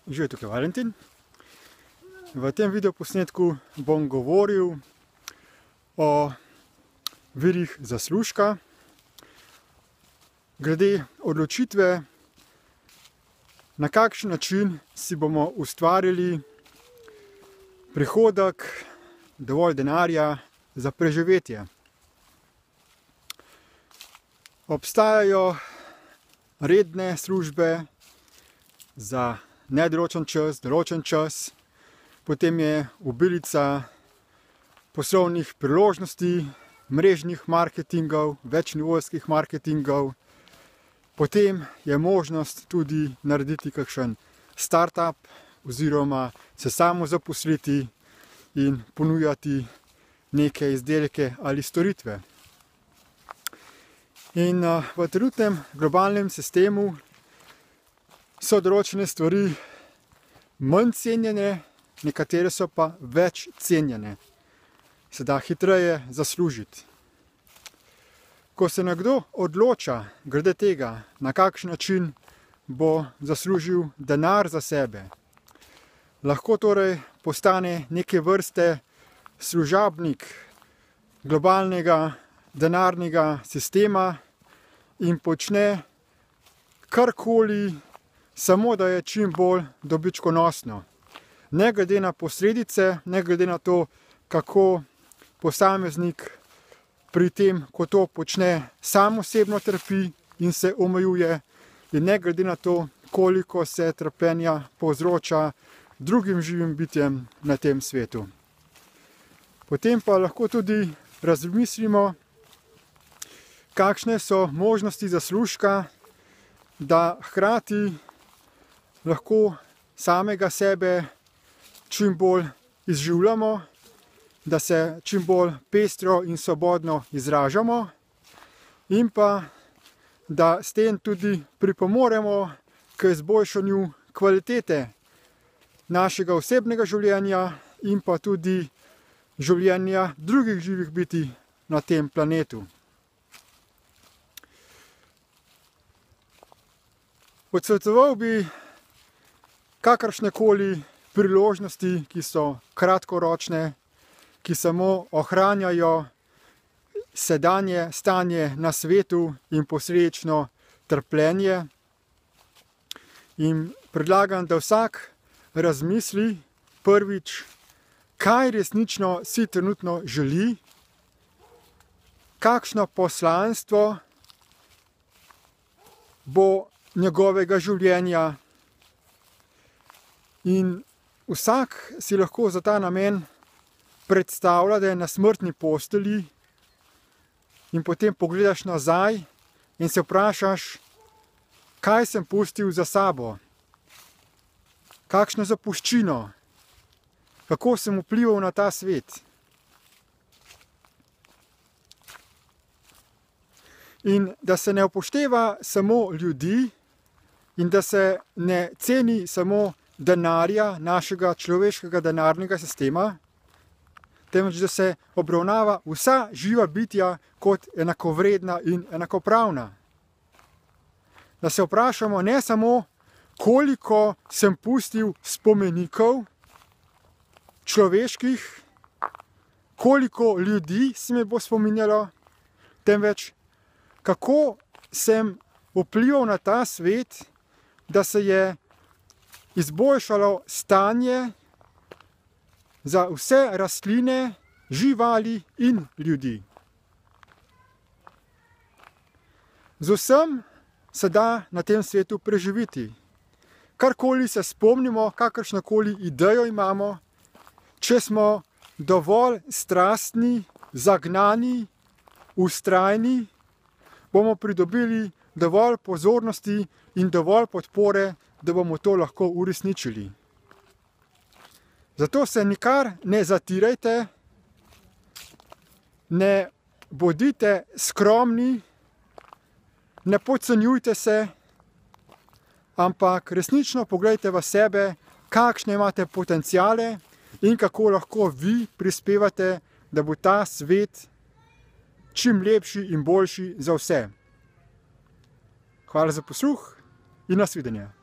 Živijo, tukaj Valentin. V tem videoposnetku bom govoril o virih zaslužka, glede odločitve, na kakšen način si bomo ustvarili prihodek, dovolj denarja za preživetje. Obstajajo redne službe za nedoločen čas, določen čas, potem je obilica poslovnih priložnosti, mrežnih marketingov, večnivojskih marketingov, potem je možnost tudi narediti kakšen startup oziroma se samozaposliti in ponujati neke izdelke ali storitve. In v trenutnem globalnem sistemu so določene stvari manj cenjene, nekatere so pa več cenjene. Se da hitreje zaslužiti. Ko se nekdo odloča glede tega, na kakšen način bo zaslužil denar za sebe, lahko torej postane neke vrste služabnik globalnega denarnega sistema in počne karkoli, samo da je čim bolj dobičkonosno. Ne glede na posledice, ne glede na to, kako posameznik pri tem, ko to počne, sam osebno trpi in se omejuje, in ne glede na to, koliko se trpljenja povzroča drugim živim bitjem na tem svetu. Potem pa lahko tudi razmislimo, kakšne so možnosti zaslužka, da hkrati lahko samega sebe čim bolj izživljamo, da se čim bolj pestro in svobodno izražamo in pa, da s tem tudi pripomoremo k izboljšanju kvalitete našega osebnega življenja in pa tudi življenja drugih živih bitij na tem planetu. Odsvetoval bi kakršnekoli priložnosti, ki so kratkoročne, ki samo ohranjajo sedanje stanje na svetu in posledično trpljenje. In predlagam, da vsak razmisli prvič, kaj resnično si trenutno želi, kakšno poslanstvo bo njegovega življenja. In vsak si lahko za ta namen predstavlja, da je na smrtni postelji in potem pogledaš nazaj in se vprašaš, kaj sem pustil za sabo, kakšno zapuščino, kako sem vplival na ta svet. In da se ne upošteva samo ljudi in da se ne ceni samo denarja, našega človeškega denarnega sistema, temveč da se obravnava vsa živa bitja kot enakovredna in enakopravna. Da se vprašamo ne samo, koliko sem pustil spomenikov človeških, koliko ljudi se me bo spominjalo, temveč kako sem vplival na ta svet, da se je izboljšalo stanje za vse rastline, živali in ljudi. Z vsem se da na tem svetu preživeti. Karkoli se spomnimo, kakršnokoli idejo imamo, če smo dovolj strastni, zagnani, vztrajni, bomo pridobili dovolj pozornosti in dovolj podpore, da bomo to lahko uresničili. Zato se nikar ne zatirajte, ne bodite skromni, ne podcenjujte se, ampak resnično poglejte v sebe, kakšne imate potenciale in kako lahko vi prispevate, da bo ta svet čim lepši in boljši za vse. Hvala za posluh in nasvidenje.